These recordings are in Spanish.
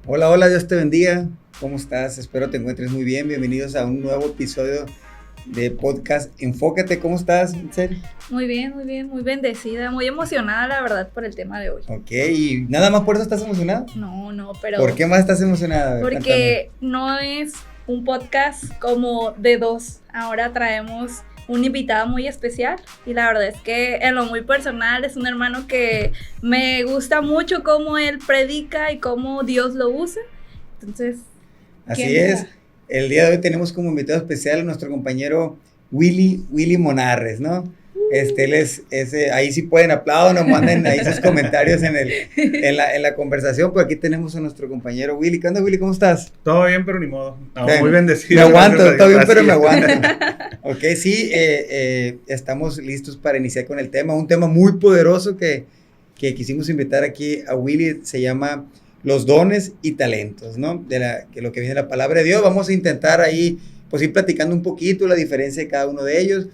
Hola, hola, Dios te bendiga. ¿Cómo estás? Espero te encuentres muy bien. Bienvenidos a un nuevo episodio de podcast Enfócate. ¿Cómo estás, Itzel? Muy bien, muy bendecida, muy emocionada la verdad por el tema de hoy. Ok, ¿y nada más por eso estás emocionada? No, pero... ¿Por qué más estás emocionada? A ver, Porque no es un podcast como de dos. Ahora traemos un invitado muy especial y la verdad es que en lo muy personal es un hermano que me gusta mucho cómo él predica y cómo Dios lo usa. Entonces, así es. El día de hoy tenemos como invitado especial a nuestro compañero Willy Monarres, ¿no? Él es ahí sí pueden aplaudir, nos manden ahí sus comentarios en la conversación, pues aquí tenemos a nuestro compañero Willy. ¿Qué onda, Willy? ¿Cómo estás? Todo bien, pero ni modo. No, Bien. muy bendecido. Me aguanto, todo bien, pero me Así es. aguanto. Ok, sí, estamos listos para iniciar con el tema. Un tema muy poderoso que quisimos invitar aquí a Willy, se llama los dones y talentos, ¿no? Que lo que viene de la palabra de Dios. Vamos a intentar ahí, pues ir platicando un poquito la diferencia de cada uno de ellos.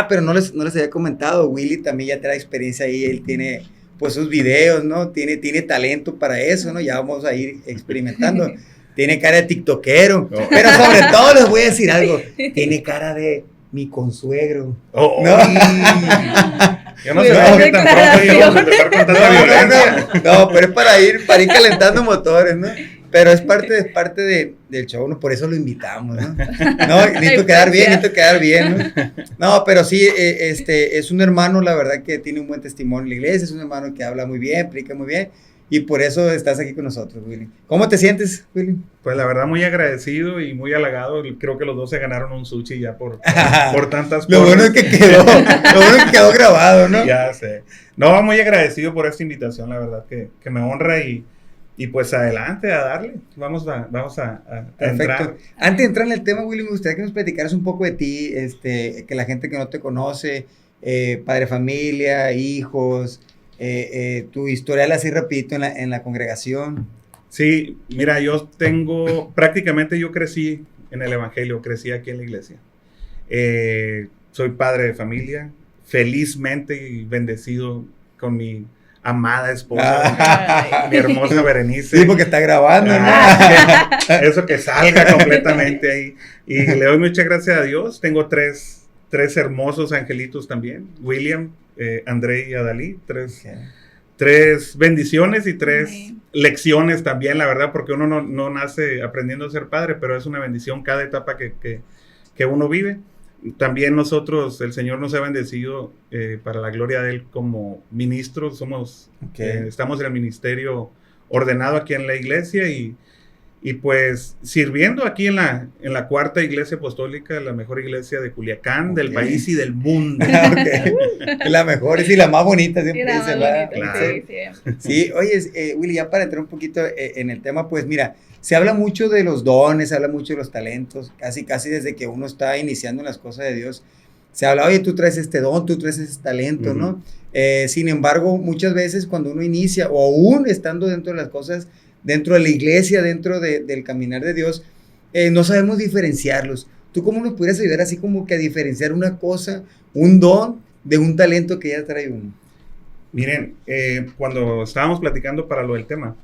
Pero no les había comentado, Willy también ya trae experiencia ahí, él tiene pues sus videos, ¿no? Tiene talento para eso, ¿no? Ya vamos a ir experimentando. Tiene cara de tiktokero, pero sobre todo les voy a decir algo, tiene cara de mi consuegro. ¿No? Yo no sé qué tan pronto íbamos a empezar con tanta violencia. No, pero es para ir calentando motores, ¿no? Pero es parte del show, ¿no? Por eso lo invitamos, ¿no? No, necesito quedar bien, ¿no? No, pero sí, es un hermano, la verdad, que tiene un buen testimonio en la iglesia, es un hermano que habla muy bien, predica muy bien, y por eso estás aquí con nosotros, Willy. ¿Cómo te sientes, Willy? Pues la verdad, muy agradecido y muy halagado. Creo que los dos se ganaron un sushi ya por tantas cosas. Lo bueno es que quedó grabado, ¿no? Ya sé. No, muy agradecido por esta invitación, la verdad, que me honra y pues adelante a darle. Vamos a entrar. Antes de entrar en el tema, Willy, me gustaría que nos platicaras un poco de ti, que la gente que no te conoce, padre, familia, hijos, tu historial así rapidito en la congregación. Sí, mira, yo crecí en el evangelio, crecí aquí en la iglesia. Soy padre de familia, felizmente y bendecido con mi amada esposa, mi hermosa Berenice. Sí, porque está grabando, ¿no? Eso que salga completamente ahí. Y le doy muchas gracias a Dios. Tengo tres hermosos angelitos también. William, André y Adalí. Tres bendiciones y tres lecciones también, la verdad, porque uno no nace aprendiendo a ser padre, pero es una bendición cada etapa que uno vive. También nosotros, el Señor nos ha bendecido para la gloria de Él como ministros. Estamos en el ministerio ordenado aquí en la iglesia y pues sirviendo aquí en la cuarta iglesia apostólica, la mejor iglesia de Culiacán, del país y del mundo. La mejor y la más bonita siempre dice, ¿verdad? Claro. Sí, oye, Willy, ya para entrar un poquito en el tema, pues mira, se habla mucho de los dones, se habla mucho de los talentos, casi desde que uno está iniciando en las cosas de Dios. Se habla, oye, tú traes este don, tú traes ese talento, ¿no? Sin embargo, muchas veces cuando uno inicia, o aún estando dentro de las cosas, dentro de la iglesia, dentro del caminar de Dios, no sabemos diferenciarlos. ¿Tú cómo nos pudieras ayudar así como que a diferenciar una cosa, un don, de un talento que ya trae uno? Miren, cuando estábamos platicando para lo del tema,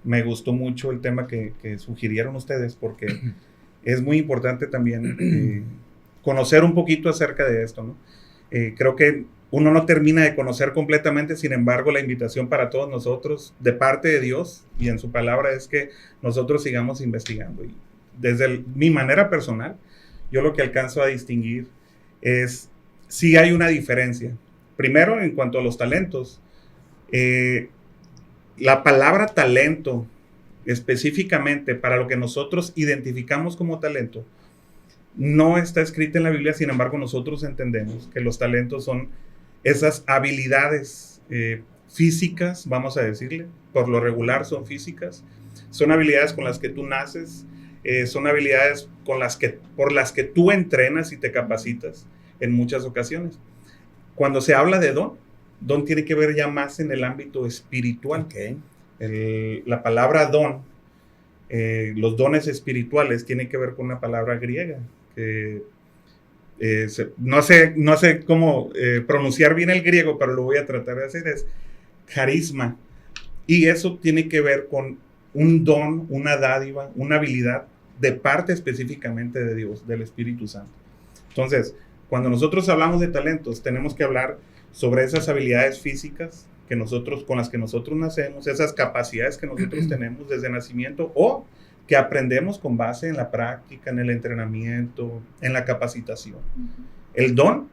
me gustó mucho el tema que sugirieron ustedes, porque es muy importante también conocer un poquito acerca de esto, ¿no? Creo que uno no termina de conocer completamente, sin embargo, la invitación para todos nosotros, de parte de Dios y en su palabra, es que nosotros sigamos investigando. Y desde mi manera personal, yo lo que alcanzo a distinguir es si hay una diferencia. Primero, en cuanto a los talentos, la palabra talento, específicamente para lo que nosotros identificamos como talento, no está escrita en la Biblia. Sin embargo, nosotros entendemos que los talentos son esas habilidades físicas, vamos a decirle, por lo regular son físicas, son habilidades con las que tú naces, son habilidades por las que tú entrenas y te capacitas en muchas ocasiones. Cuando se habla de don tiene que ver ya más en el ámbito espiritual. La palabra don, los dones espirituales, tiene que ver con una palabra griega que no sé cómo pronunciar bien el griego, pero lo voy a tratar de hacer, es carisma. Y eso tiene que ver con un don, una dádiva, una habilidad de parte específicamente de Dios, del Espíritu Santo. Entonces, cuando nosotros hablamos de talentos, tenemos que hablar sobre esas habilidades físicas con las que nosotros nacemos, esas capacidades que nosotros tenemos desde nacimiento o que aprendemos con base en la práctica, en el entrenamiento, en la capacitación. El don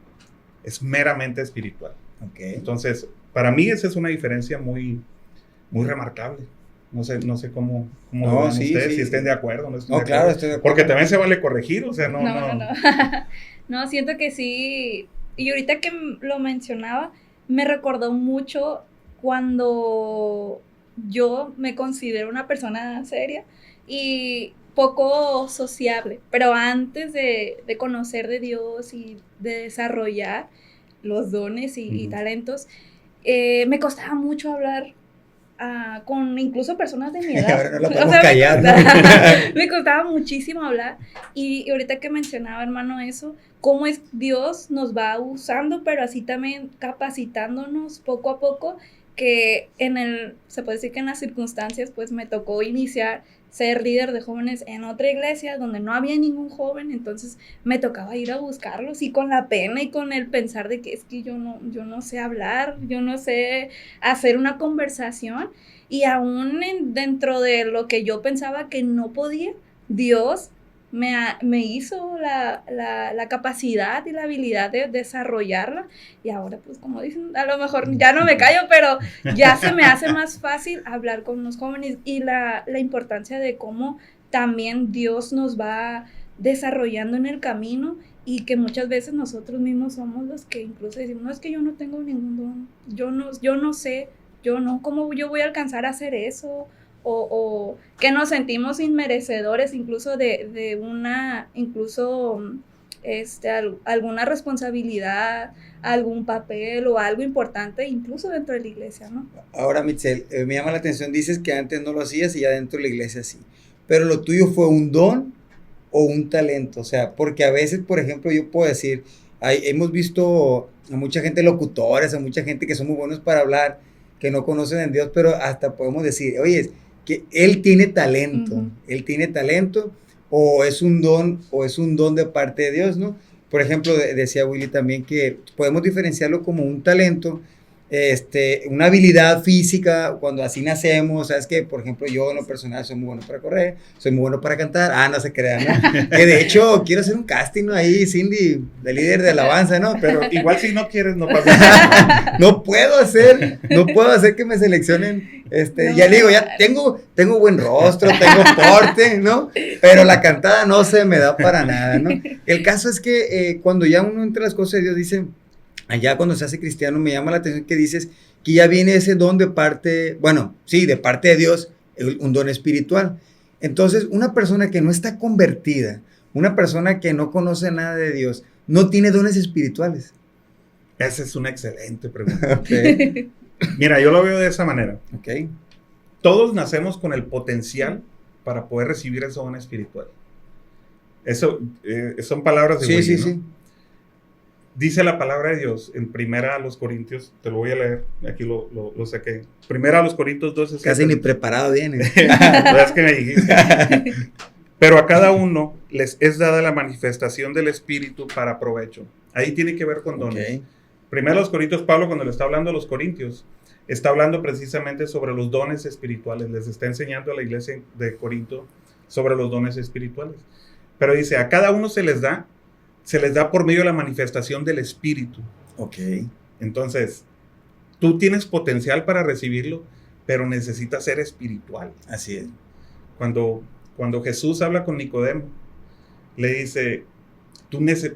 es meramente espiritual. Okay. Entonces, para mí esa es una diferencia muy, muy remarcable. No sé cómo lo ven ustedes, si estén de acuerdo. No, claro, estoy de acuerdo. Porque también se vale corregir, o sea, no. No, siento que sí. Y ahorita que lo mencionaba, me recordó mucho cuando yo me considero una persona seria y poco sociable, pero antes de conocer de Dios y de desarrollar los dones y talentos, me costaba mucho hablar con incluso personas de mi edad. Ahora no la podemos callar, ¿no? Me costaba muchísimo hablar y ahorita que mencionaba, hermano, eso, cómo es Dios nos va usando, pero así también capacitándonos poco a poco, que se puede decir que en las circunstancias pues me tocó iniciar ser líder de jóvenes en otra iglesia donde no había ningún joven, entonces me tocaba ir a buscarlos y con la pena y con el pensar de que es que yo no sé hablar, yo no sé hacer una conversación y aún dentro de lo que yo pensaba que no podía, Dios me hizo la capacidad y la habilidad de desarrollarla y ahora pues como dicen, a lo mejor ya no me callo, pero ya se me hace más fácil hablar con los jóvenes y la importancia de cómo también Dios nos va desarrollando en el camino y que muchas veces nosotros mismos somos los que incluso decimos, no, es que yo no tengo ningún don, yo no sé, ¿cómo yo voy a alcanzar a hacer eso? O que nos sentimos inmerecedores incluso de una, incluso alguna responsabilidad, algún papel o algo importante incluso dentro de la iglesia, ¿no? Ahora, Mitzel, me llama la atención, dices que antes no lo hacías y ya dentro de la iglesia sí, pero lo tuyo fue un don o un talento, o sea, porque a veces, por ejemplo, yo puedo decir, hemos visto a mucha gente locutores, a mucha gente que son muy buenos para hablar, que no conocen a Dios, pero hasta podemos decir, oye, que él tiene talento, o es un don de parte de Dios, ¿no? Por ejemplo, decía Willy también que podemos diferenciarlo como un talento, una habilidad física, cuando así nacemos, sabes que, por ejemplo, yo en lo personal soy muy bueno para correr, soy muy bueno para cantar, no se crean, ¿no? Que de hecho quiero hacer un casting, ¿no? Ahí, Cindy, de líder de alabanza, ¿no? Pero igual si no quieres, no pasa nada. No puedo hacer que me seleccionen, ya digo, ya tengo buen rostro, tengo porte, ¿no? Pero la cantada no se me da para nada, ¿no? El caso es que cuando ya uno entra a las cosas de Dios, dice, allá cuando se hace cristiano, me llama la atención que dices que ya viene ese don de parte de Dios, un don espiritual. Entonces, una persona que no está convertida, una persona que no conoce nada de Dios, no tiene dones espirituales. Esa es una excelente pregunta. Okay. Mira, yo lo veo de esa manera. Okay. Todos nacemos con el potencial para poder recibir ese don espiritual. Eso son palabras de Willy, ¿no? Sí. Dice la palabra de Dios en 1 Corintios, te lo voy a leer, aquí lo saqué. 1 Corintios 12. Casi ni preparado viene. Es que me dijiste. Pero a cada uno les es dada la manifestación del Espíritu para provecho. Ahí tiene que ver con dones. Okay. 1 Corintios, Pablo, cuando le está hablando a los corintios, está hablando precisamente sobre los dones espirituales. Les está enseñando a la iglesia de Corinto sobre los dones espirituales. Pero dice, a cada uno se les da por medio de la manifestación del Espíritu. Ok. Entonces, tú tienes potencial para recibirlo, pero necesitas ser espiritual. Así es. Cuando Jesús habla con Nicodemo, le dice,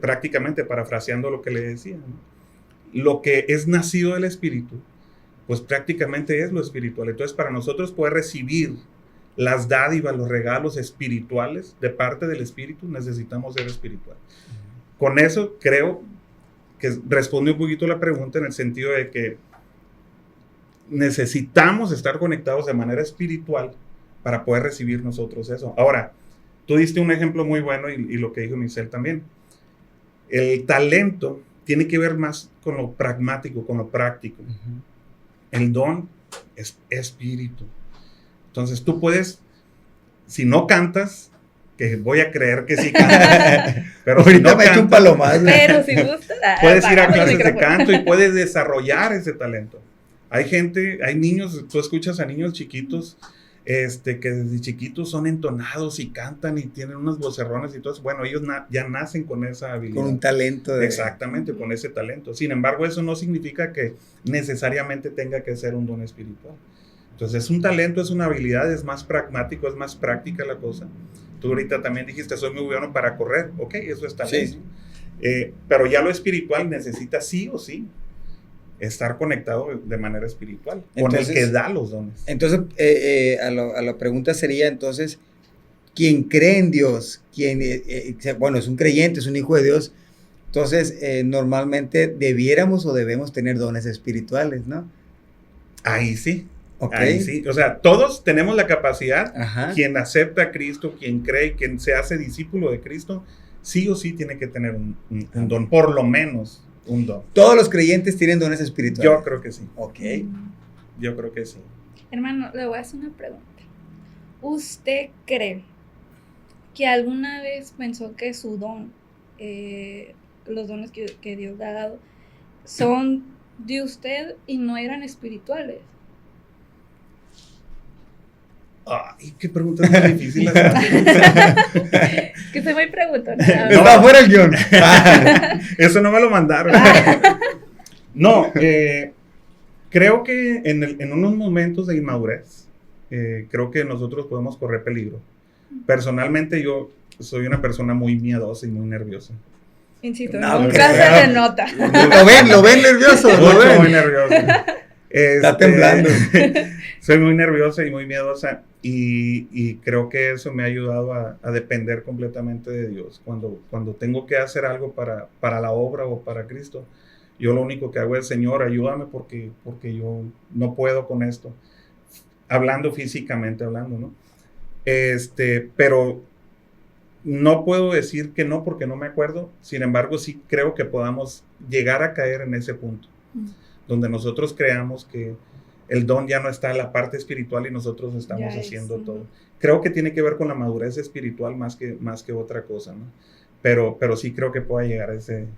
prácticamente parafraseando lo que le decía, ¿no? Lo que es nacido del Espíritu, pues prácticamente es lo espiritual. Entonces, para nosotros poder recibir las dádivas, los regalos espirituales de parte del Espíritu, necesitamos ser espiritual. Con eso creo que responde un poquito la pregunta en el sentido de que necesitamos estar conectados de manera espiritual para poder recibir nosotros eso. Ahora, tú diste un ejemplo muy bueno y lo que dijo Michelle también. El talento tiene que ver más con lo pragmático, con lo práctico. El don es espíritu. Entonces tú puedes, si no cantas, que voy a creer que sí cantas, pero si Ahorita no me echo un cantas, palomazo. Pero si gusta, puedes ir a apagamos el clases de micrófono. canto y puedes desarrollar ese talento. Hay gente, hay niños, tú escuchas a niños chiquitos, que desde chiquitos son entonados y cantan y tienen unas vocerronas y todo eso. Bueno, ellos ya nacen con esa habilidad. Con un talento. Exactamente, con ese talento. Sin embargo, eso no significa que necesariamente tenga que ser un don espiritual. Entonces, es un talento, es una habilidad, es más pragmático, es más práctica la cosa. Tú ahorita también dijiste, soy muy bueno para correr. Ok, eso es talento. Sí. Pero ya lo espiritual necesita sí o sí estar conectado de manera espiritual, Entonces, con el que da los dones. Entonces, a la pregunta sería, entonces, quien cree en Dios, bueno, es un creyente, es un hijo de Dios, entonces, normalmente debiéramos o debemos tener dones espirituales, ¿no? Ahí sí. Okay. Ahí sí. O sea, todos tenemos la capacidad. Ajá. Quien acepta a Cristo, quien cree, quien se hace discípulo de Cristo, sí o sí tiene que tener un don, por lo menos un don. Todos los creyentes tienen dones espirituales. Yo creo que sí. Ok. Yo creo que sí. Hermano, le voy a hacer una pregunta. ¿Usted cree que alguna vez pensó que su don, los dones que Dios le ha dado, son de usted y no eran espirituales? Ay, qué pregunta tan difícil. Que soy muy preguntona. Está fuera el guión. Eso no me lo mandaron. No, creo que en unos momentos de inmadurez, creo que nosotros podemos correr peligro. Personalmente yo soy una persona muy miedosa y muy nerviosa. Insisto, No, nunca se le nota. Lo ven nervioso. Muy nervioso. Está temblando. Soy muy nerviosa y muy miedosa y creo que eso me ha ayudado a depender completamente de Dios. Cuando tengo que hacer algo para la obra o para Cristo, yo lo único que hago es, Señor, ayúdame porque yo no puedo con esto. Físicamente hablando, ¿no? Pero no puedo decir que no porque no me acuerdo. Sin embargo, sí creo que podamos llegar a caer en ese punto, donde nosotros creamos que el don ya no está en la parte espiritual y nosotros estamos haciendo todo. Creo que tiene que ver con la madurez espiritual más que otra cosa, ¿no? Pero sí creo que pueda llegar a ese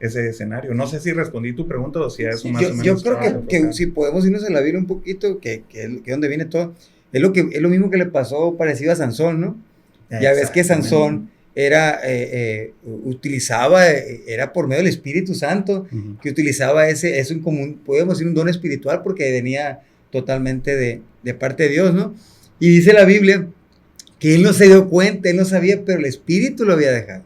escenario. No sé si respondí tu pregunta o si es más o menos. Yo creo que si podemos irnos a la Biblia un poquito, que donde viene todo, es lo mismo que le pasó parecido a Sansón, ¿no? Ya ves que Sansón era por medio del Espíritu Santo, que utilizaba eso como podemos decir un don espiritual porque venía totalmente de parte de Dios, ¿no? Y dice la Biblia que él no se dio cuenta, él no sabía, pero el Espíritu lo había dejado.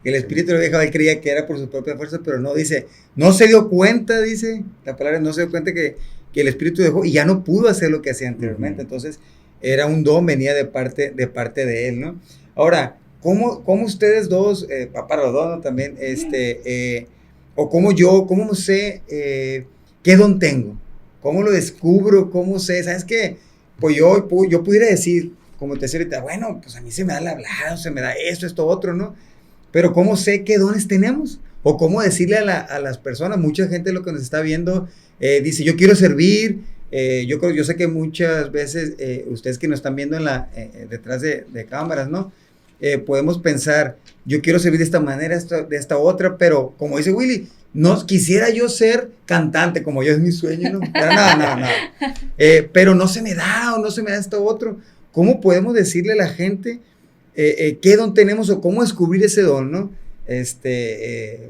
El Espíritu lo había dejado, él creía que era por su propia fuerza, pero no, dice, no se dio cuenta, dice la palabra, no se dio cuenta que el Espíritu dejó y ya no pudo hacer lo que hacía anteriormente. Entonces, era un don, venía de parte de él, ¿no? Ahora, ¿cómo ustedes dos, para los dos, ¿no? También, o cómo sé qué don tengo? ¿Cómo lo descubro? ¿Cómo sé? ¿Sabes qué? Pues yo pudiera decir, como te decía ahorita, bueno, pues a mí se me da el hablar, se me da esto, otro, ¿no? Pero ¿cómo sé qué dones tenemos? O cómo decirle a las personas, mucha gente lo que nos está viendo, dice, yo quiero servir. Yo sé que muchas veces ustedes que nos están viendo detrás de cámaras, ¿no? Podemos pensar, yo quiero servir de esta manera, de esta otra, pero como dice Willy, no quisiera yo ser cantante, como yo es mi sueño, ¿no? Pero no. Pero no se me da, o no se me da esto otro. ¿Cómo podemos decirle a la gente qué don tenemos o cómo descubrir ese don, ¿no?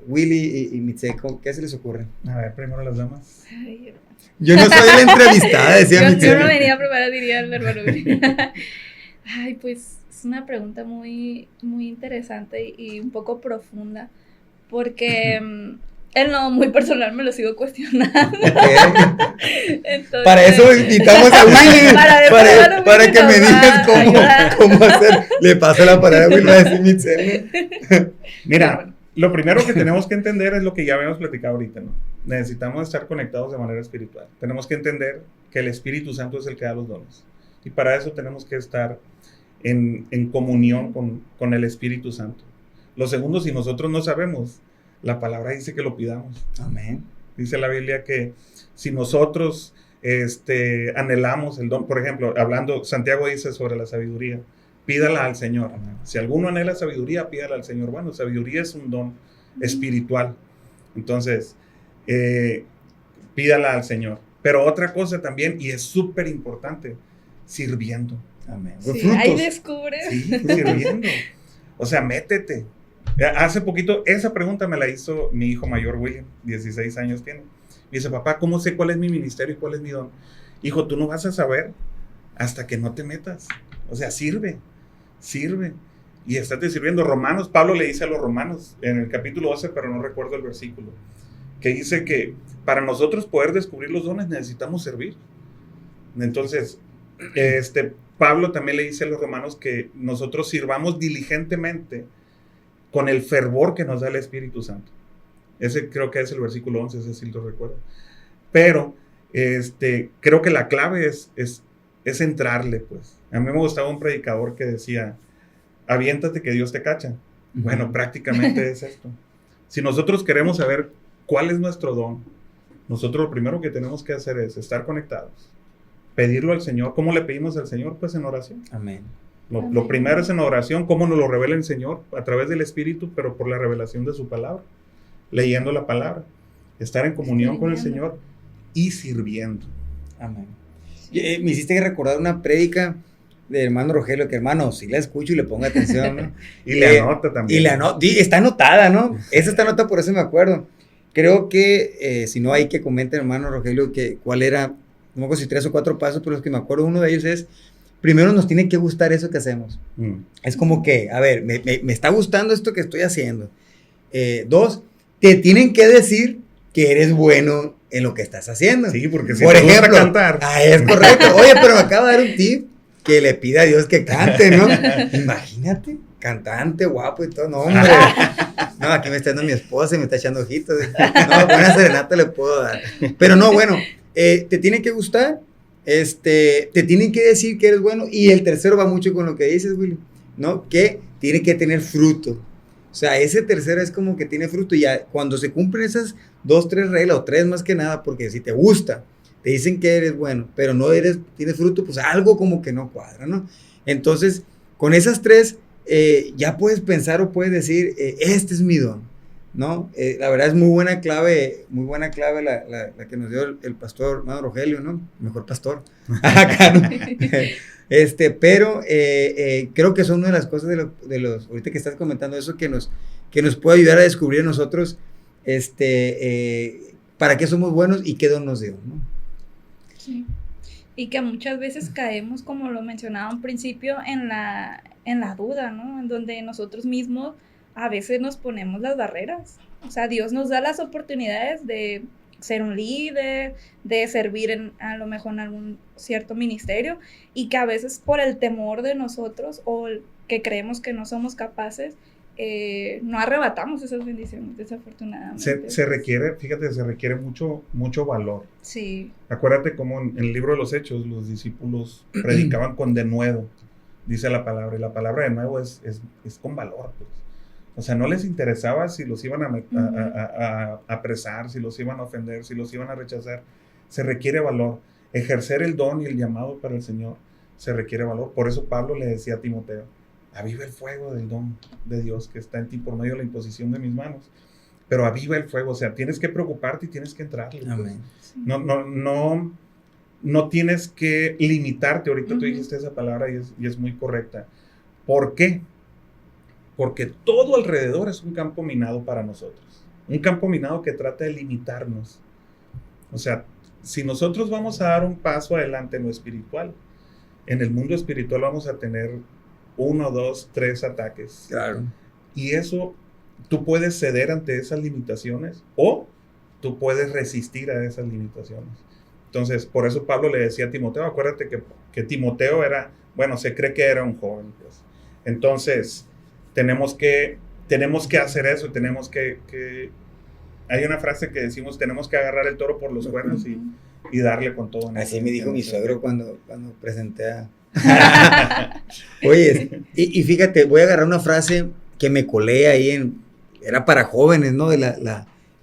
Willy y Mitze, ¿qué se les ocurre? A ver, primero las damas. Ay, yo no soy la entrevistada, decía Mitze. Yo no venía a preparar, diría el hermano Willy. Ay, pues es una pregunta muy, muy interesante y un poco profunda, porque en lo muy personal me lo sigo cuestionando. Entonces, para eso invitamos a Willy, para que me digas cómo hacer. Le paso la palabra a Willy, va a decir Mitzel. Mira, lo primero que tenemos que entender es lo que ya habíamos platicado ahorita, ¿no? Necesitamos estar conectados de manera espiritual. Tenemos que entender que el Espíritu Santo es el que da los dones. Y para eso tenemos que estar en comunión con el Espíritu Santo. Lo segundo, si nosotros no sabemos, la palabra dice que lo pidamos. Amén. Dice la Biblia que si nosotros anhelamos el don. Por ejemplo, hablando, Santiago dice sobre la sabiduría, pídala al Señor. Si alguno anhela sabiduría, pídala al Señor. Bueno, sabiduría es un don espiritual. Entonces, pídala al Señor. Pero otra cosa también, y es súper importante, sirviendo. Amén. Sí, ahí descubres. Sí, sirviendo. O sea, métete. Hace poquito, esa pregunta me la hizo mi hijo mayor, William, 16 años tiene. Me dice, papá, ¿cómo sé cuál es mi ministerio y cuál es mi don? Hijo, tú no vas a saber hasta que no te metas. O sea, sirve. Y estate sirviendo. Romanos, Pablo le dice a los romanos, en el capítulo 12, pero no recuerdo el versículo, que dice que para nosotros poder descubrir los dones necesitamos servir. Entonces, Pablo también le dice a los romanos que nosotros sirvamos diligentemente con el fervor que nos da el Espíritu Santo. Ese creo que es el versículo 11, ese sí lo recuerdo. Pero creo que la clave es entrarle, pues. A mí me gustaba un predicador que decía, aviéntate que Dios te cacha. Bueno, prácticamente es esto. Si nosotros queremos saber cuál es nuestro don, nosotros lo primero que tenemos que hacer es estar conectados, pedirlo al Señor. ¿Cómo le pedimos al Señor? Pues en oración. Amén. Lo primero es en oración, cómo nos lo revela el Señor, a través del Espíritu, pero por la revelación de su palabra, leyendo la palabra, estar en comunión con el Señor y sirviendo. Amén. Me hiciste recordar una prédica de hermano Rogelio, que hermano, si la escucho y le pongo atención, ¿no? Y le anota también. Está anotada, ¿no? Esa está anotada, por eso me acuerdo. Creo que, si no hay que comentar, hermano Rogelio, que cuál era, no me acuerdo si 3 o 4 pasos, pero los que me acuerdo, uno de ellos es, primero nos tiene que gustar eso que hacemos. Es como que, a ver, me está gustando esto que estoy haciendo. 2, te tienen que decir que eres bueno en lo que estás haciendo. Sí, porque si por te ejemplo, gusta cantar. Es correcto. Oye, pero me acaba de dar un tip que le pida a Dios que cante, ¿no? Imagínate, cantante, guapo y todo. No, hombre. No, aquí me está dando mi esposa y me está echando ojitos. No, buena serenata le puedo dar. Pero no, bueno, te tiene que gustar, te tienen que decir que eres bueno. Y el tercero va mucho con lo que dices, Willy, ¿no? Que tiene que tener fruto. O sea, ese tercero es como que tiene fruto. Y ya cuando se cumplen esas 2, 3 reglas, o 3 más que nada, porque si te gusta, te dicen que eres bueno, pero no tienes fruto, pues algo como que no cuadra, ¿no? Entonces, con esas 3, ya puedes pensar o puedes decir, este es mi don, ¿no? La verdad es muy buena clave la que nos dio el pastor hermano Rogelio, ¿no? Mejor pastor. Acá, ¿no? Pero creo que son una de las cosas de los ahorita que estás comentando eso, que nos puede ayudar a descubrir a nosotros, para qué somos buenos y qué don nos dio, ¿no? Sí. Y que muchas veces caemos, como lo mencionaba al principio, en la duda, ¿no? En donde nosotros mismos a veces nos ponemos las barreras. O sea, Dios nos da las oportunidades de ser un líder, de servir a lo mejor en algún cierto ministerio, y que a veces por el temor de nosotros o que creemos que no somos capaces, no arrebatamos esas bendiciones, desafortunadamente. Se requiere mucho valor. Sí. Acuérdate cómo en el libro de los Hechos los discípulos predicaban con denuedo, dice la palabra, y la palabra de nuevo es con valor, pues. O sea, no les interesaba si los iban a apresar, si los iban a ofender, si los iban a rechazar. Se requiere valor. Ejercer el don y el llamado para el Señor se requiere valor. Por eso Pablo le decía a Timoteo, aviva el fuego del don de Dios que está en ti por medio de la imposición de mis manos. Pero aviva el fuego, o sea, tienes que preocuparte y tienes que entrarle. Pues. Amén. No tienes que limitarte. Ahorita tú dijiste esa palabra y es muy correcta. ¿Por qué? Porque todo alrededor es un campo minado para nosotros. Un campo minado que trata de limitarnos. O sea, si nosotros vamos a dar un paso adelante en lo espiritual, en el mundo espiritual vamos a tener 1, 2, 3 ataques. Claro. Y eso, tú puedes ceder ante esas limitaciones o tú puedes resistir a esas limitaciones. Entonces, por eso Pablo le decía a Timoteo, acuérdate que Timoteo se cree que era un joven. Pues. Entonces, tenemos que hacer eso, hay una frase que decimos, tenemos que agarrar el toro por los cuernos y darle con todo. Así me dijo mi suegro cuando presenté a... Oye, y fíjate, voy a agarrar una frase que me colé ahí era para jóvenes, ¿no? De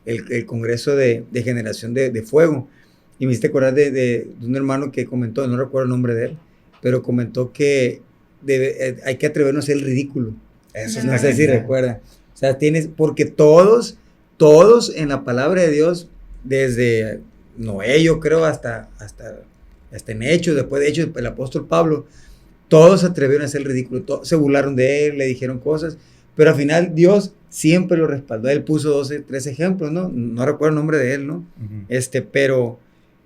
el Congreso de Generación de Fuego. Y me hiciste acordar de un hermano que comentó, no recuerdo el nombre de él, pero comentó que hay que atrevernos a hacer el ridículo. Eso No está sé si genial. recuerda. O sea, porque todos en la palabra de Dios, desde Noé, yo creo, hasta en Hechos, después de Hechos, el apóstol Pablo, todos se atrevieron a hacer el ridículo, todos se burlaron de él, le dijeron cosas, pero al final Dios siempre lo respaldó. Él puso 3 ejemplos, ¿no? No recuerdo el nombre de él, ¿no? Uh-huh.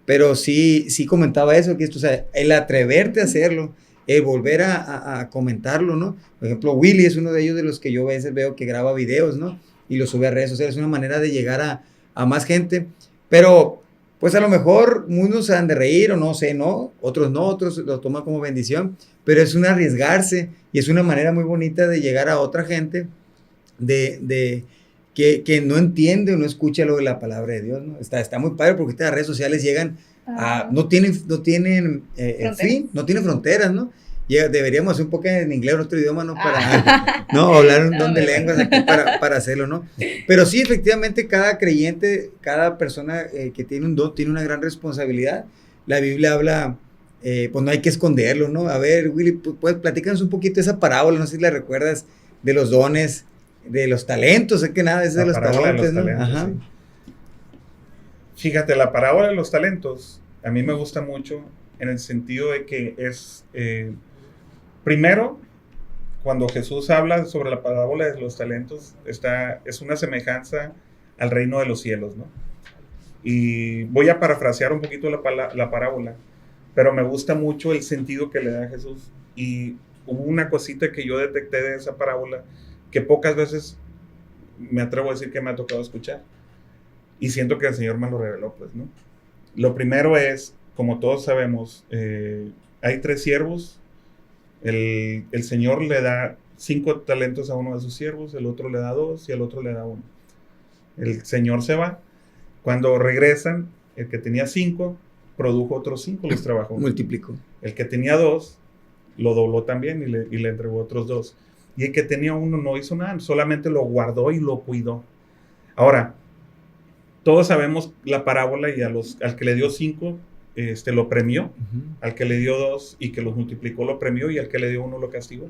Pero sí comentaba eso, que esto, o sea, el atreverte a hacerlo, el volver a comentarlo, ¿no? Por ejemplo, Willy es uno de ellos de los que yo a veces veo que graba videos, ¿no? Y lo sube a redes sociales. Es una manera de llegar a más gente, pero pues a lo mejor unos se han de reír o no sé, ¿no? Otros no, otros lo toman como bendición, pero es un arriesgarse y es una manera muy bonita de llegar a otra gente que no entiende o no escucha lo de la palabra de Dios, ¿no? Está muy padre porque estas redes sociales llegan no tienen fin, no tienen fronteras, ¿no? Deberíamos hacer un poco en inglés o otro idioma, ¿no? Para no hablar un don de lenguas aquí para hacerlo, ¿no? Pero sí, efectivamente, cada creyente, cada persona que tiene un don, tiene una gran responsabilidad. La Biblia habla, pues no hay que esconderlo, ¿no? A ver, Willy, pues platícanos un poquito esa parábola, no sé si la recuerdas, de los dones, de los talentos, sé que nada, es de los talentos, ¿no? Ajá. Sí. Fíjate, la parábola de los talentos, a mí me gusta mucho en el sentido de que es... primero, cuando Jesús habla sobre la parábola de los talentos, es una semejanza al reino de los cielos, ¿no? Y voy a parafrasear un poquito la parábola, pero me gusta mucho el sentido que le da Jesús. Y hubo una cosita que yo detecté de esa parábola que pocas veces me atrevo a decir que me ha tocado escuchar. Y siento que el Señor me lo reveló, pues, ¿no? Lo primero es, como todos sabemos, hay 3 siervos. El Señor le da 5 talentos a uno de sus siervos, el otro le da 2 y el otro le da 1. El Señor se va. Cuando regresan, el que tenía 5 produjo otros 5, los trabajó. Multiplicó. El que tenía 2 lo dobló también y le entregó otros 2. Y el que tenía 1 no hizo nada, solamente lo guardó y lo cuidó. Ahora, todos sabemos la parábola y al que le dio 5, lo premió, uh-huh. Al que le dio 2 y que los multiplicó lo premió, y al que le dio 1 lo castigó.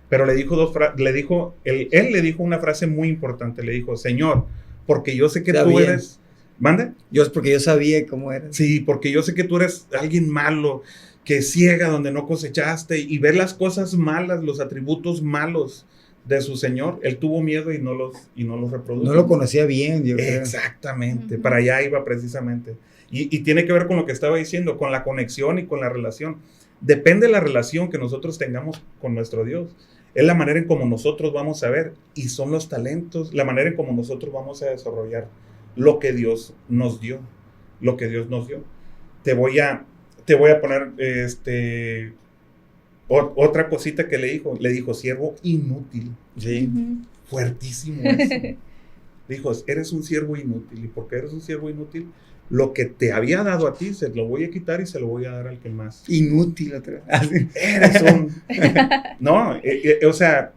Pero le dijo él le dijo una frase muy importante, le dijo: Señor, porque yo sé que tú eres... ¿Mande? Porque yo sabía cómo eres. Sí, porque yo sé que tú eres alguien malo, que ciega donde no cosechaste, y ver las cosas malas, los atributos malos de su Señor. Él tuvo miedo y no los reprodujo. No lo conocía bien, yo creo. Exactamente, para allá iba precisamente. Y tiene que ver con lo que estaba diciendo, con la conexión y con la relación. Depende de la relación que nosotros tengamos con nuestro Dios. Es la manera en cómo nosotros vamos a ver, y son los talentos, la manera en cómo nosotros vamos a desarrollar lo que Dios nos dio. Lo que Dios nos dio. Te voy a poner otra cosita que le dijo, siervo inútil. Sí. Uh-huh. Fuertísimo eso. Dijo, eres un siervo inútil. ¿Y por qué eres un siervo inútil? Lo que te había dado a ti, se lo voy a quitar y se lo voy a dar al que más. Inútil otra vez. Eres un... No, o sea,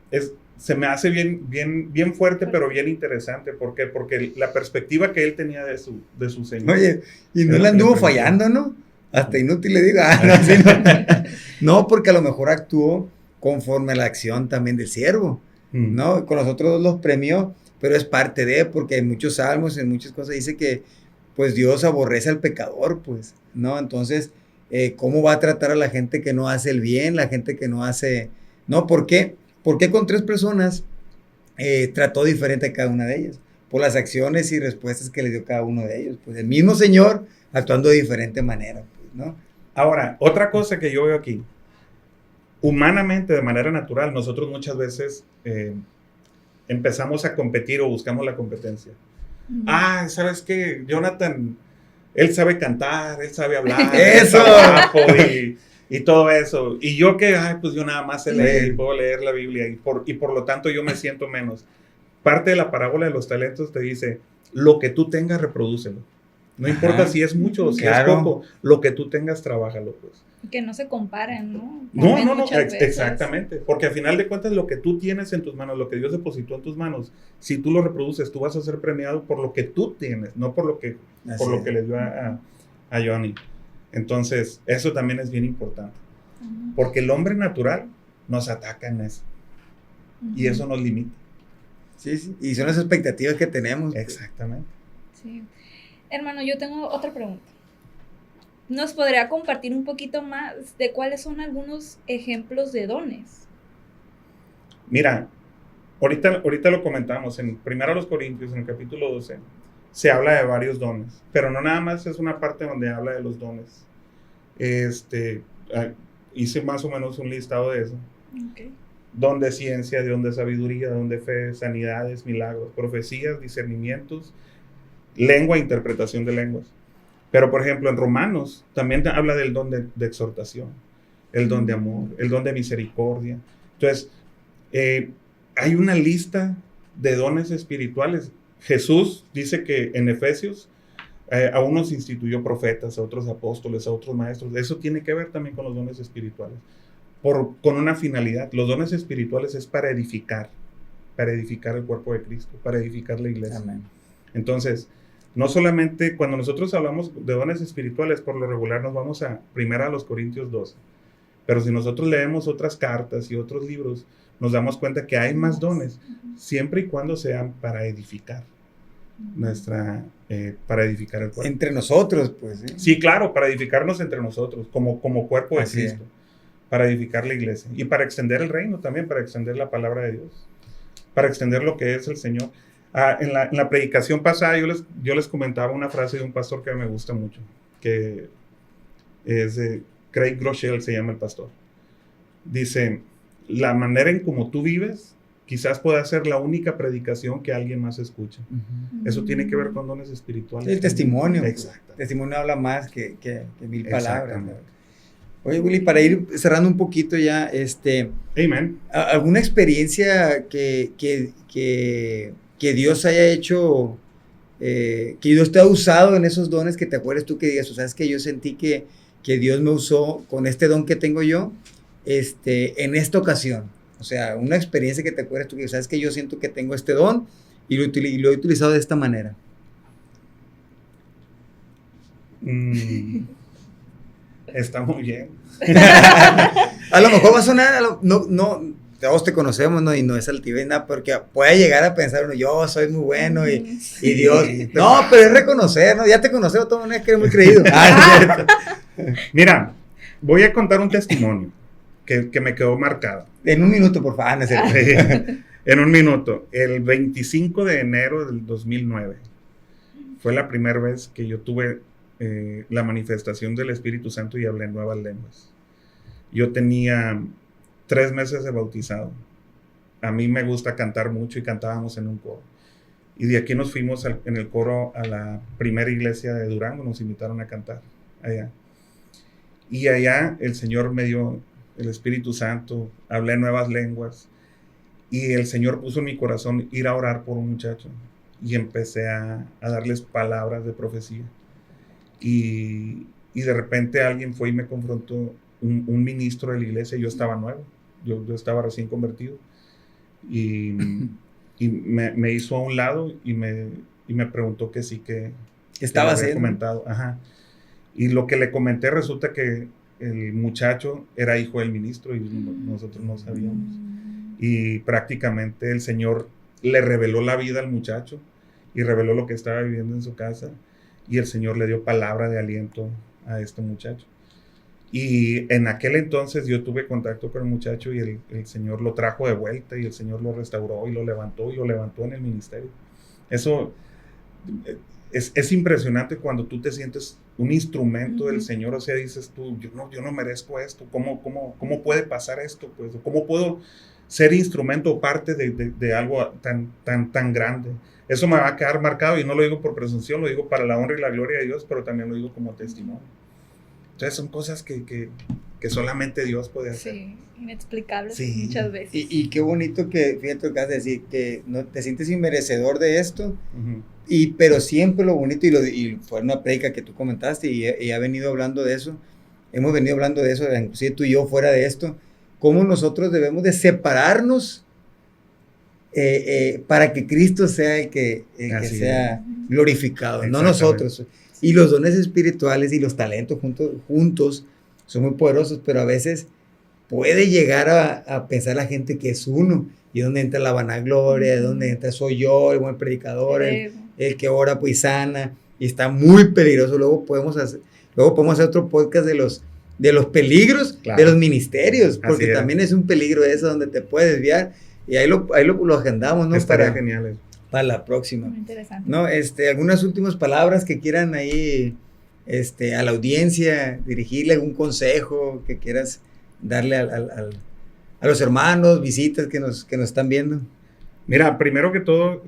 se me hace bien fuerte, pero bien interesante. ¿Por qué? Porque la perspectiva que él tenía de su Señor. Oye, y no le anduvo fallando, ¿no? Hasta inútil le digo. No, porque a lo mejor actuó conforme a la acción también del siervo, ¿no? Con los otros 2 los premió, pero es parte de, porque en muchos salmos, en muchas cosas dice que pues Dios aborrece al pecador, pues, ¿no? Entonces, ¿cómo va a tratar a la gente que no hace el bien, la gente que no hace, ¿no? ¿Por qué? Porque con 3 personas trató diferente a cada una de ellas, por las acciones y respuestas que le dio cada uno de ellos, pues el mismo Señor actuando de diferente manera, pues, ¿no? Ahora, otra cosa que yo veo aquí, humanamente, de manera natural, nosotros muchas veces empezamos a competir o buscamos la competencia. Uh-huh. ¿Sabes qué? Jonathan, él sabe cantar, él sabe hablar, ¡eso! Y todo eso. Y yo que, pues yo nada más sé leer y puedo leer la Biblia y por lo tanto yo me siento menos. Parte de la parábola de los talentos te dice, lo que tú tengas, reprodúcelo. No importa si es mucho o si es poco, lo que tú tengas, trabájalo, pues. Que no se comparen, ¿no? No, exactamente. Porque al final de cuentas, lo que tú tienes en tus manos, lo que Dios depositó en tus manos, si tú lo reproduces, tú vas a ser premiado por lo que tú tienes, no por lo que le dio a a Johnny. Entonces, eso también es bien importante. Porque el hombre natural nos ataca en eso. Y eso nos limita. Sí, sí. Y son las expectativas que tenemos. Exactamente. Sí. Hermano, yo tengo otra pregunta. ¿Nos podría compartir un poquito más de cuáles son algunos ejemplos de dones? Mira, ahorita lo comentamos en 1 Corintios, en el capítulo 12, se habla de varios dones, pero no nada más es una parte donde habla de los dones. Hice más o menos un listado de eso. Okay. Don de ciencia, don de sabiduría, don de fe, sanidades, milagros, profecías, discernimientos, lengua, interpretación de lenguas. Pero, por ejemplo, en Romanos también habla del don de exhortación, el don de amor, el don de misericordia. Entonces, hay una lista de dones espirituales. Jesús dice que en Efesios a unos instituyó profetas, a otros apóstoles, a otros maestros. Eso tiene que ver también con los dones espirituales, con una finalidad. Los dones espirituales es para edificar el cuerpo de Cristo, para edificar la iglesia. Amén. Entonces, no solamente cuando nosotros hablamos de dones espirituales, por lo regular nos vamos a 1 Corintios 12, pero si nosotros leemos otras cartas y otros libros, nos damos cuenta que hay más dones, siempre y cuando sean para edificar para edificar el cuerpo. Entre nosotros, pues. ¿Sí? Sí, claro, para edificarnos entre nosotros, como cuerpo de Así Cristo, para edificar la iglesia y para extender el reino también, para extender la palabra de Dios, para extender lo que es el Señor. En la predicación pasada yo les comentaba una frase de un pastor que me gusta mucho, que es Craig Groeschel, se llama el pastor. Dice, la manera en como tú vives quizás pueda ser la única predicación que alguien más escuche. Eso tiene que ver con dones espirituales. El testimonio. Exacto. El testimonio habla más que 1000 palabras. Oye, Willy, para ir cerrando un poquito ya, Amen. ¿alguna experiencia que Dios haya hecho, que Dios te ha usado en esos dones, que te acuerdes tú que digas, o sea, es que yo sentí que Dios me usó con este don que tengo yo, en esta ocasión? O sea, una experiencia que te acuerdes tú que sabes que yo siento que tengo este don y lo he utilizado de esta manera. Está muy bien. A lo mejor va a sonar, no, todos te conocemos, ¿no? Y no es altivez, nada, porque puede llegar a pensar uno, yo soy muy bueno y Dios. No, pero es reconocer, ¿no? Ya te conocemos de todas maneras, que eres muy creído. Mira, voy a contar un testimonio que me quedó marcado. En un minuto, por favor. No sé. En un minuto. El 25 de enero del 2009 fue la primera vez que yo tuve la manifestación del Espíritu Santo y hablé en nuevas lenguas. Yo tenía 3 meses de bautizado. A mí me gusta cantar mucho y cantábamos en un coro. Y de aquí nos fuimos en el coro a la primera iglesia de Durango, nos invitaron a cantar allá. Y allá el Señor me dio el Espíritu Santo, hablé nuevas lenguas y el Señor puso en mi corazón ir a orar por un muchacho y empecé a darles palabras de profecía y de repente alguien fue y me confrontó, un ministro de la iglesia. Yo estaba nuevo, yo estaba recién convertido y me hizo a un lado y me preguntó que sí, que estaba haciendo comentado. Ajá. Y lo que le comenté, resulta que el muchacho era hijo del ministro y nosotros no sabíamos. Y prácticamente el Señor le reveló la vida al muchacho y reveló lo que estaba viviendo en su casa. Y el Señor le dio palabra de aliento a este muchacho. Y en aquel entonces yo tuve contacto con el muchacho y el Señor lo trajo de vuelta y el Señor lo restauró y lo levantó en el ministerio. Eso es impresionante cuando tú te sientes un instrumento del Señor. O sea, dices tú, yo no merezco esto. ¿Cómo puede pasar esto? Pues, ¿cómo puedo ser instrumento o parte de algo tan grande? Eso me va a quedar marcado y no lo digo por presunción, lo digo para la honra y la gloria de Dios, pero también lo digo como testimonio. Entonces son cosas que solamente Dios puede hacer. Sí, inexplicables muchas veces. Y qué bonito que, fíjate lo que has de decir, que no te sientes inmerecedor de esto, pero siempre lo bonito, y fue una prédica que tú comentaste y ha venido hablando de eso, hemos venido hablando de eso, inclusive tú y yo fuera de esto, cómo nosotros debemos de separarnos para que Cristo sea el que sea glorificado, no nosotros. Y los dones espirituales y los talentos juntos son muy poderosos, pero a veces puede llegar a pensar la gente que es uno. Y es donde entra la vanagloria, es donde entra soy yo, el buen predicador, el que ora pues sana. Y está muy peligroso. Luego podemos hacer otro podcast de los peligros, claro, de los ministerios, porque también es un peligro eso donde te puedes desviar. Y ahí lo agendamos, ¿no? Estaría genial. Para la próxima. Muy interesante. ¿No? Algunas últimas palabras que quieran ahí a la audiencia, dirigirle algún consejo que quieras darle a los hermanos, visitas que nos están viendo. Mira, primero que todo,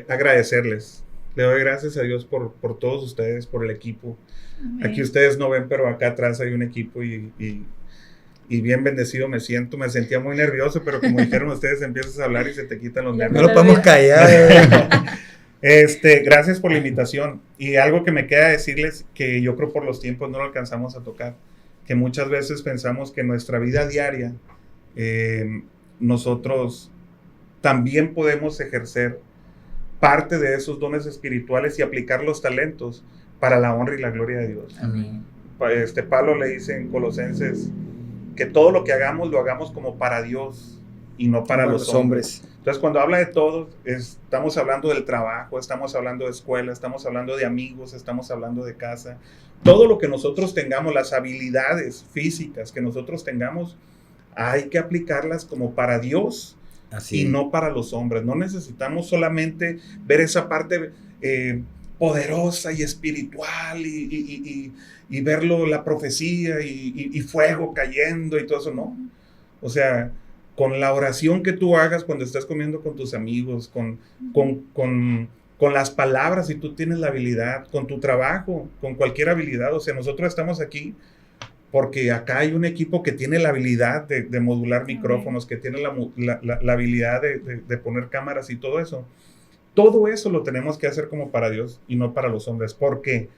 agradecerles. Le doy gracias a Dios por todos ustedes, por el equipo. Amén. Aquí ustedes no ven, pero acá atrás hay un equipo y bien bendecido me siento. Me sentía muy nervioso, pero como dijeron ustedes, empiezas a hablar y se te quitan los nervios. No lo podemos callar. Gracias por la invitación. Y algo que me queda decirles, que yo creo por los tiempos no lo alcanzamos a tocar, que muchas veces pensamos que en nuestra vida diaria nosotros también podemos ejercer parte de esos dones espirituales y aplicar los talentos para la honra y la gloria de Dios. Amén. Pablo le dice en Colosenses que todo lo que hagamos lo hagamos como para Dios y no para los hombres. Entonces, cuando habla de todos, estamos hablando del trabajo, estamos hablando de escuela, estamos hablando de amigos, estamos hablando de casa. Todo lo que nosotros tengamos, las habilidades físicas que nosotros tengamos, hay que aplicarlas como para Dios. Así. Y no para los hombres. No necesitamos solamente ver esa parte poderosa y espiritual y verlo, la profecía y fuego cayendo y todo eso, no. O sea, con la oración que tú hagas cuando estás comiendo con tus amigos, con las palabras, si tú tienes la habilidad, con tu trabajo, con cualquier habilidad. O sea, nosotros estamos aquí porque acá hay un equipo que tiene la habilidad de modular micrófonos, que tiene la habilidad de poner cámaras y todo eso. Todo eso lo tenemos que hacer como para Dios y no para los hombres, porque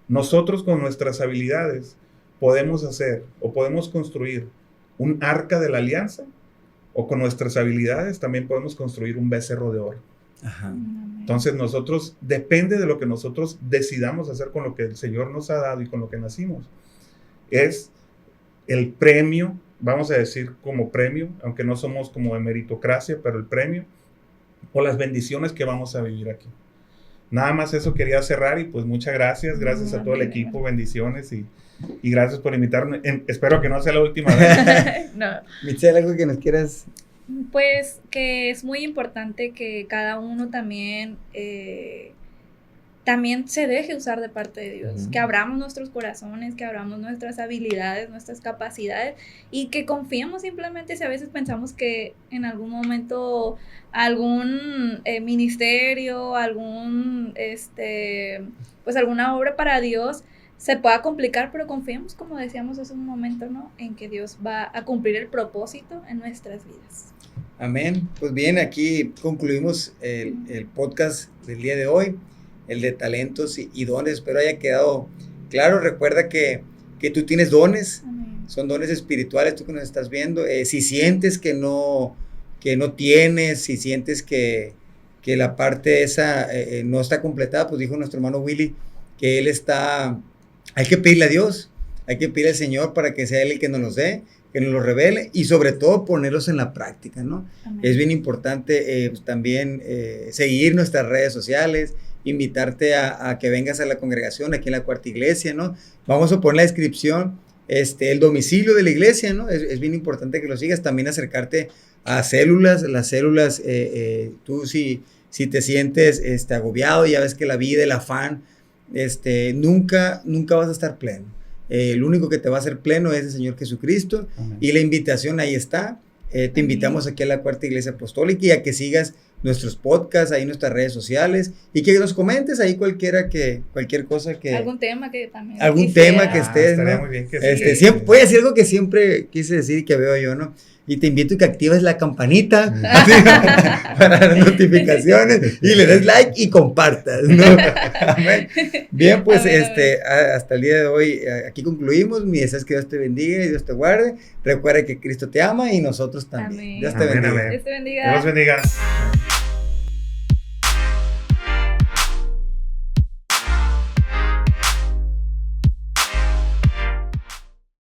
nosotros con nuestras habilidades podemos hacer o podemos construir un arca de la alianza, o con nuestras habilidades también podemos construir un becerro de oro. Ajá. Entonces nosotros, depende de lo que nosotros decidamos hacer con lo que el Señor nos ha dado y con lo que nacimos. Es el premio, vamos a decir como premio, aunque no somos como de meritocracia, pero el premio o las bendiciones que vamos a vivir aquí. Nada más eso quería cerrar y pues muchas gracias a todo el equipo, bendiciones y gracias por invitarme. Espero que no sea la última vez. No. Michelle, ¿algo que nos quieras? Pues que es muy importante que cada uno también se deje usar de parte de Dios, que abramos nuestros corazones, que abramos nuestras habilidades, nuestras capacidades y que confiemos simplemente si a veces pensamos que en algún momento algún ministerio, alguna obra para Dios se pueda complicar, pero confiemos, como decíamos hace un momento, ¿no? En que Dios va a cumplir el propósito en nuestras vidas. Amén. Pues bien, aquí concluimos el podcast del día de hoy, el de talentos y dones. Espero haya quedado claro. Recuerda que tú tienes dones. Amén. Son dones espirituales, tú que nos estás viendo. Si sientes que no tienes, si sientes que la parte esa no está completada, pues dijo nuestro hermano Willy que hay que pedirle a Dios, hay que pedirle al Señor para que sea Él el que nos los dé, que nos los revele y sobre todo ponerlos en la práctica, ¿no? Amén. Es bien importante pues, también seguir nuestras redes sociales, invitarte a que vengas a la congregación aquí en la Cuarta Iglesia, ¿no? Vamos a poner en la descripción el domicilio de la iglesia, ¿no? Es bien importante que lo sigas, también acercarte a las células, tú si te sientes agobiado, ya ves que la vida, el afán, nunca vas a estar pleno. El único que te va a hacer pleno es el Señor Jesucristo. Amén. Y la invitación ahí está. Te invitamos aquí a la Cuarta Iglesia Apostólica y a que sigas nuestros podcasts, ahí nuestras redes sociales y que nos comentes ahí cualquier cosa que... Algún tema que también... tema que estés, ¿no? Muy bien que siempre, voy a decir algo que siempre quise decir y que veo yo, ¿no? Y te invito a que actives la campanita para las notificaciones y le des like y compartas, ¿no? Amén. Bien, pues hasta el día de hoy aquí concluimos. Mi deseo es que Dios te bendiga y Dios te guarde. Recuerda que Cristo te ama y nosotros también. Amén. Dios te bendiga. Dios te bendiga.